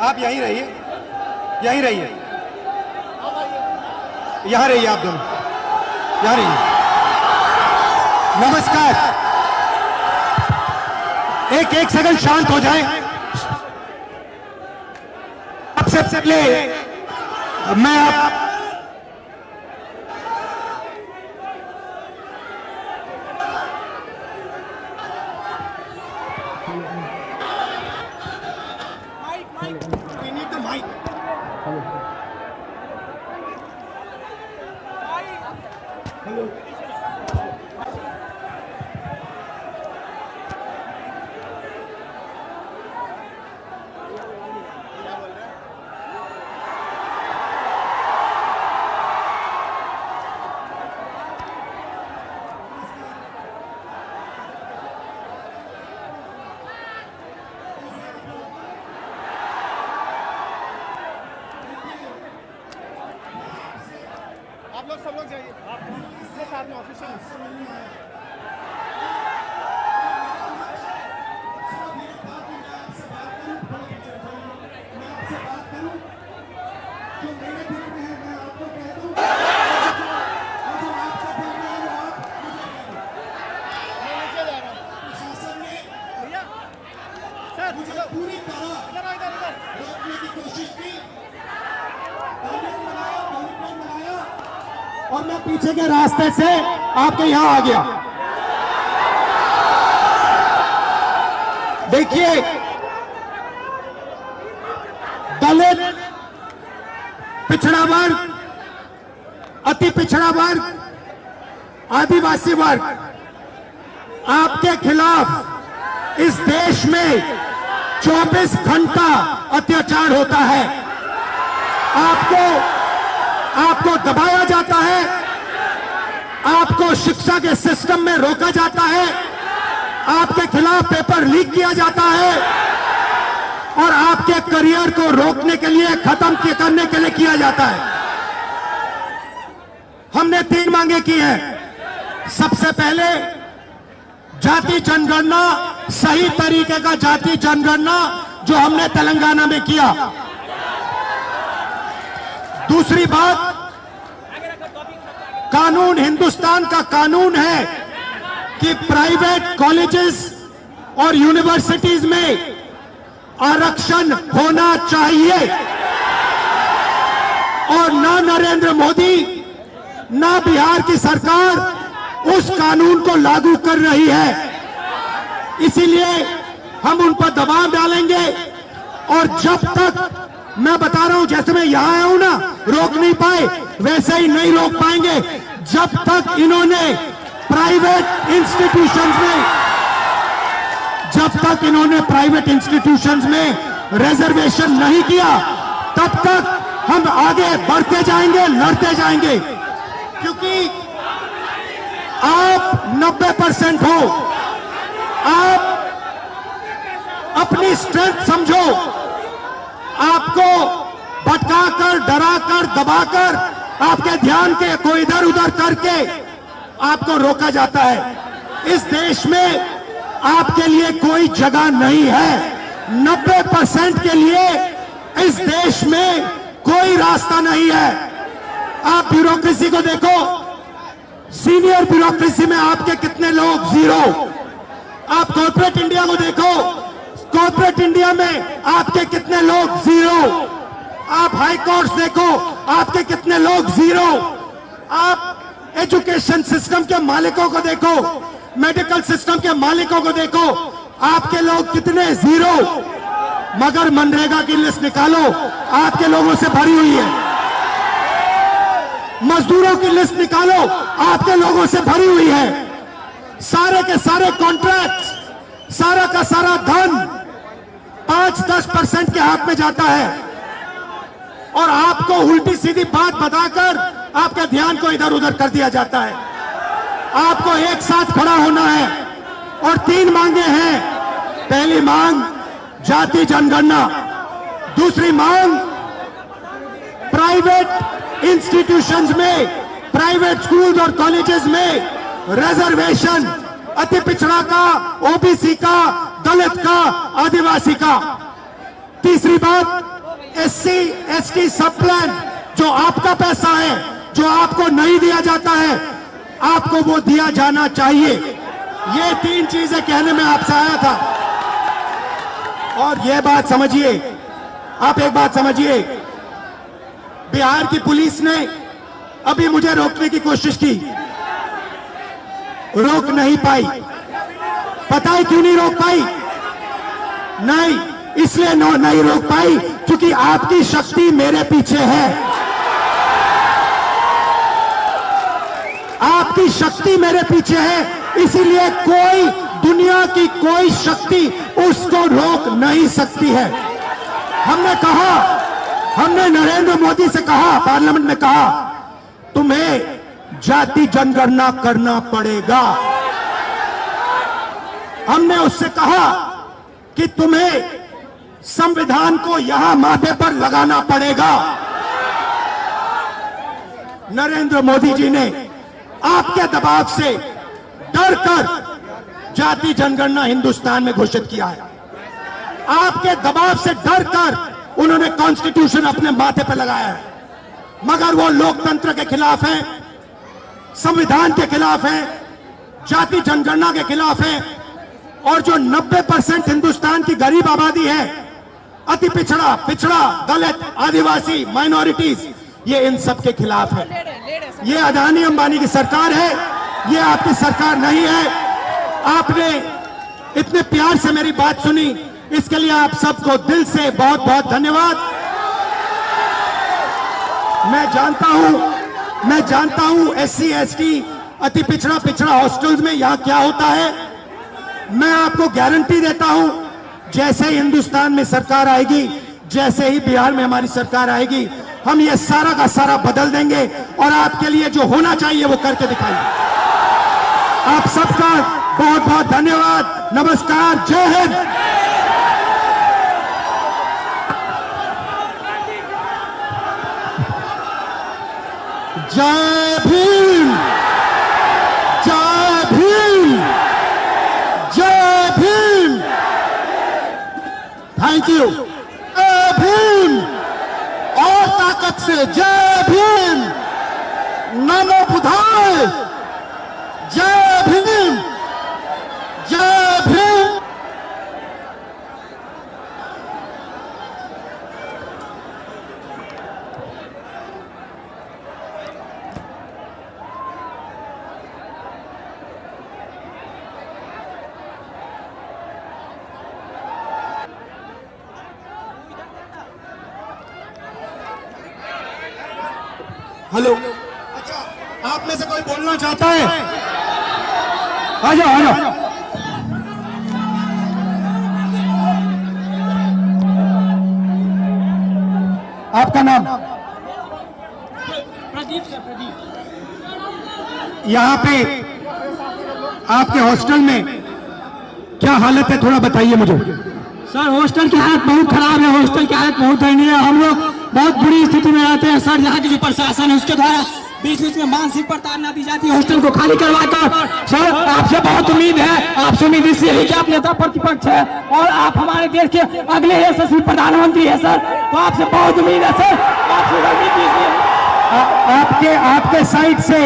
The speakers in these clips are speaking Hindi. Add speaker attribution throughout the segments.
Speaker 1: आप यहीं रहिए, यहीं रहिए, यहां रहिए, आप दोनों यहां रहिए। नमस्कार, एक सेकंड शांत हो जाए। सबसे पहले मैं आप
Speaker 2: आप लोग सब लोग जाइए, आप साथ में ऑफिशियल
Speaker 3: पूरी तरह रोकने की कोशिश की, और मैं पीछे के रास्ते से आपके यहां आ गया। देखिए, दलित, पिछड़ा वर्ग, अति पिछड़ा वर्ग, आदिवासी वर्ग, आपके खिलाफ इस देश में 24 घंटा अत्याचार होता है। आपको दबाया जाता है, आपको शिक्षा के सिस्टम में रोका जाता है, आपके खिलाफ पेपर लीक किया जाता है और आपके करियर को रोकने के लिए, खत्म करने के लिए किया जाता है। हमने 3 मांगे की हैं। सबसे पहले जाति जनगणना, सही तरीके का जाति जनगणना जो हमने तेलंगाना में किया। दूसरी बात, कानून, हिंदुस्तान का कानून है कि प्राइवेट कॉलेजेस और यूनिवर्सिटीज में आरक्षण होना चाहिए और ना नरेंद्र मोदी, ना बिहार की सरकार उस कानून को लागू कर रही है। इसीलिए हम उन पर दबाव डालेंगे और जब तक, मैं बता रहा हूं, जैसे मैं यहां आया हूं ना, रोक नहीं पाए, वैसे ही नहीं रोक पाएंगे जब तक इन्होंने प्राइवेट इंस्टीट्यूशंस में रिजर्वेशन नहीं किया, तब तक हम आगे बढ़ते जाएंगे, लड़ते जाएंगे। क्योंकि आप 90% हो, आप अपनी स्ट्रेंथ समझो। आपको भटकाकर, डराकर, दबाकर, आपके ध्यान को इधर उधर करके आपको रोका जाता है। इस देश में आपके लिए कोई जगह नहीं है। 90% के लिए इस देश में कोई रास्ता नहीं है। आप ब्यूरोक्रेसी को देखो, सीनियर ब्यूरोक्रेसी में आपके कितने लोग, 0। आप कॉर्पोरेट इंडिया को देखो, कॉर्पोरेट इंडिया में आपके कितने लोग, 0। आप हाई कोर्ट देखो, आपके कितने लोग, 0। आप एजुकेशन सिस्टम के मालिकों को देखो, मेडिकल सिस्टम के मालिकों को देखो, आपके लोग कितने, 0। मगर मनरेगा की लिस्ट निकालो, आपके लोगों से भरी हुई है। मजदूरों की लिस्ट निकालो, आपके लोगों से भरी हुई है। सारे के सारे कॉन्ट्रैक्ट्स, सारा का सारा धन 5-10% के हाथ में जाता है और आपको उल्टी सीधी बात बताकर आपके ध्यान को इधर उधर कर दिया जाता है। आपको एक साथ खड़ा होना है और 3 मांगे हैं। पहली मांग जाति जनगणना, दूसरी मांग प्राइवेट इंस्टीट्यूशंस में, प्राइवेट स्कूल्स और कॉलेजेस में रिजर्वेशन, अति पिछड़ा का, ओबीसी का, दलित का, आदिवासी का। तीसरी बात, SC ST सब प्लान जो आपका पैसा है, जो आपको नहीं दिया जाता है, आपको वो दिया जाना चाहिए। ये 3 चीजें कहने में आपसे आया था। और ये बात समझिए, आप एक बात समझिए, बिहार की पुलिस ने अभी मुझे रोकने की कोशिश की, रोक नहीं पाई। पता है क्यों नहीं रोक पाई? नहीं, इसलिए नहीं रोक पाई क्योंकि आपकी शक्ति मेरे पीछे है। आपकी शक्ति मेरे पीछे है, इसीलिए कोई, दुनिया की कोई शक्ति उसको रोक नहीं सकती है। हमने कहा, हमने नरेंद्र मोदी से कहा, पार्लियामेंट में कहा, तुम्हें जाति जनगणना करना पड़ेगा। हमने उससे कहा कि तुम्हें संविधान को यहां माथे पर लगाना पड़ेगा। नरेंद्र मोदी जी ने आपके दबाव से डरकर जाति जनगणना हिंदुस्तान में घोषित किया है। आपके दबाव से डरकर उन्होंने कॉन्स्टिट्यूशन अपने माथे पर लगाया है, मगर वो लोकतंत्र के खिलाफ है, संविधान के खिलाफ है, जाति जनगणना के खिलाफ है। और जो 90% हिंदुस्तान की गरीब आबादी है, अति पिछड़ा, दलित, आदिवासी, माइनॉरिटीज, ये इन सब के खिलाफ है। ये अदानी अंबानी की सरकार है, ये आपकी सरकार नहीं है। आपने इतने प्यार से मेरी बात सुनी, इसके लिए आप सबको दिल से बहुत बहुत धन्यवाद। मैं जानता हूं SC ST अति पिछड़ा हॉस्टल्स में यहां क्या होता है। मैं आपको गारंटी देता हूं, जैसे ही हिंदुस्तान में सरकार आएगी, जैसे ही बिहार में हमारी सरकार आएगी, हम ये सारा का सारा बदल देंगे और आपके लिए जो होना चाहिए वो करके दिखाएंगे। आप सबका बहुत बहुत धन्यवाद। नमस्कार, जय हिंद। जय भीम, जय भीम, जय भीम। Thank you. जय भीम, और ताकत से जय भीम। नमो बुद्धाय। जय भीम, जय भीम। हेलो, अच्छा, आप में से कोई बोलना चाहता है? आ जाओ, आ जाओ। आपका नाम?
Speaker 2: प्रदीप से, प्रदीप।
Speaker 3: यहाँ पे आपके हॉस्टल में क्या हालत है, थोड़ा बताइए मुझे।
Speaker 2: सर, हॉस्टल की हालत बहुत खराब है, हॉस्टल की हालत बहुत दयनीय है। हम लोग बहुत बुरी स्थिति में रहते हैं सर। यहाँ की जो प्रशासन है उसके द्वारा बीच बीच में मानसिक प्रताड़ना दी जाती है हॉस्टल को खाली करवाकर। सर, आपसे बहुत उम्मीद है, आपसे उम्मीद इसलिए है कि आप नेता प्रतिपक्ष है और आप हमारे देश के अगले यशस्वी प्रधानमंत्री है सर, तो आपसे बहुत उम्मीद है सर। आपसे
Speaker 3: आपके साइड से,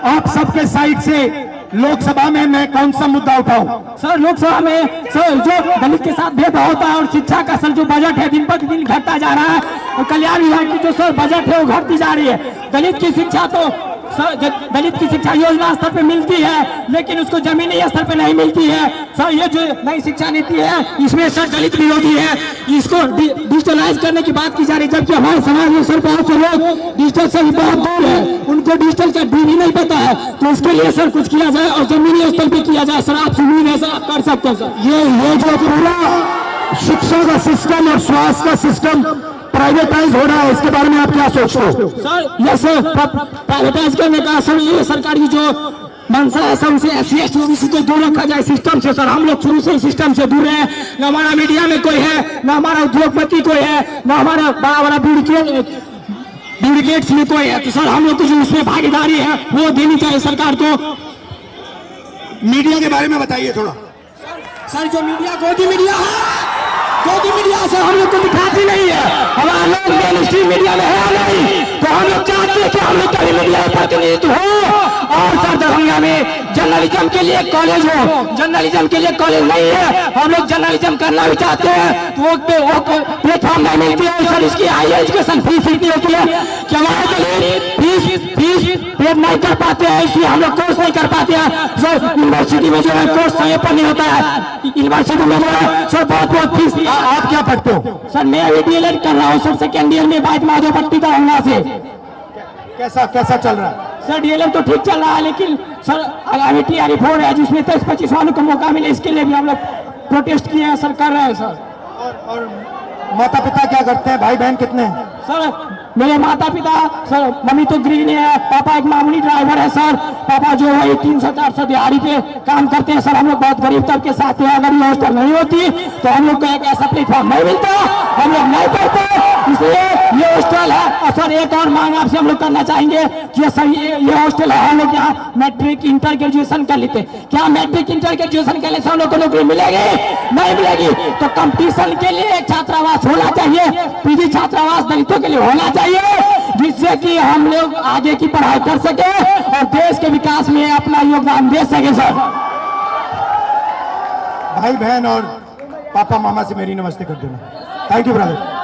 Speaker 3: आप सबके साइड से लोकसभा में मैं कौन सा मुद्दा उठाऊं?
Speaker 2: सर, लोकसभा में सर जो दलित के साथ भेदभाव होता है और शिक्षा का सर जो बजट है दिन पर दिन घटता जा रहा है और कल्याण विभाग की जो सर बजट है वो घटती जा रही है। दलित की शिक्षा तो सर, दलित की शिक्षा योजना स्तर पे मिलती है लेकिन उसको जमीनी स्तर पे नहीं मिलती है सर। ये जो नई शिक्षा नीति है इसमें सर दलित विरोधी है, इसको डिजिटलाइज करने की बात की जा रही है, जबकि हमारे समाज में सर बहुत से लोग डिजिटल से बहुत दूर है, उनको डिजिटल का डी भी नहीं पता है। तो उसके लिए सर कुछ किया जाए और जमीनी स्तर पे किया जाए सर। आपसे उम्मीद है सर, आप कर सकते हैं सर।
Speaker 3: ये जो पूरा शिक्षा का सिस्टम और स्वास्थ्य का सिस्टम प्राइवेटाइज हो रहा है, इसके बारे में आप क्या सोचते हो?
Speaker 2: सर, ये सर प्राइवेटाइज करने का सर ये सरकार की जो मंशा है सर, उसे SC ST OBC को दूर रखा जाए सिस्टम से सर। हम लोग शुरू से सिस्टम से दूर है, न हमारा मीडिया में कोई है, न हमारा उद्योगपति कोई है, न हमारा बड़ा बड़ा ब्यूरोक्रेट्स में कोई है। तो सर हम लोग को जो उसमें भागीदारी है वो देनी चाहिए सरकार को।
Speaker 3: मीडिया के बारे में बताइए थोड़ा।
Speaker 2: सर, जो मीडिया गोदी मीडिया है, क्योंकि मीडिया से हम लोग को दिखाती नहीं है, हमारा लोग मेन स्ट्रीम मीडिया में है नहीं, तो हम लोग चाहते हैं कि हम लोग का भी मीडिया प्रतिनिधित्व हो। और सर दरभंगा में जर्नलिज्म के लिए कॉलेज हो, जर्नलिज्म के लिए कॉलेज नहीं है, हम लोग जर्नलिज्म करना भी चाहते हैं तो वो प्लेटफॉर्म नहीं मिलती है। सर इसकी हाई एजुकेशन फीस इतनी होती है कि हमारे लिए फीस पे नहीं कर पाते हैं, इसलिए हम लोग कोर्स नहीं कर पाते हैं। सर यूनिवर्सिटी में जो है कोर्स समय पर नहीं होता है, यूनिवर्सिटी में जो है सर बहुत फीस।
Speaker 3: आप क्या पढ़ते हो?
Speaker 2: सर मैं अभी DLED कर रहा हूँ सर, सेकेंड ईयर में बाइट माधोपट्टी दरभंगा से।
Speaker 3: कैसा चल रहा है?
Speaker 2: सर DLED तो ठीक चल रहा है, लेकिन सर आगामी TRE4 है जिसमें 23-25 वालों को मौका मिले, इसके लिए भी हम लोग प्रोटेस्ट किए हैं सर, कर रहे हैं सर।
Speaker 3: और माता पिता क्या करते हैं? भाई बहन कितने हैं?
Speaker 2: सर मेरे माता पिता सर, मम्मी तो गृहिणी है, पापा एक मामूली ड्राइवर है सर, पापा जो है 300-400 दिहाड़ी पे काम करते हैं सर। हम लोग बहुत गरीब तबके साथ हैं, अगर ये हॉस्टल नहीं होती तो हम लोग को एक ऐसा प्लेटफॉर्म नहीं मिलता, हम लोग नहीं पढ़ते, इसलिए ये हॉस्टल है। और सर एक और मांग आपसे हम लोग करना चाहेंगे कि सर ये हॉस्टल है, हम लोग यहाँ मैट्रिक इंटर ग्रेजुएशन कर लेते, क्या मैट्रिक इंटर ग्रेजुएशन करने से हम लोग को नौकरी मिलेगी? नहीं मिलेगी। तो कंपटीशन के लिए एक छात्रावास होना चाहिए, पीजी छात्रावास दलितों के लिए होना चाहिए, जिससे कि हम लोग आगे की पढ़ाई कर सके और देश के विकास में अपना योगदान दे सके सर।
Speaker 3: भाई बहन और पापा मामा से मेरी नमस्ते कर देना। Thank you brother.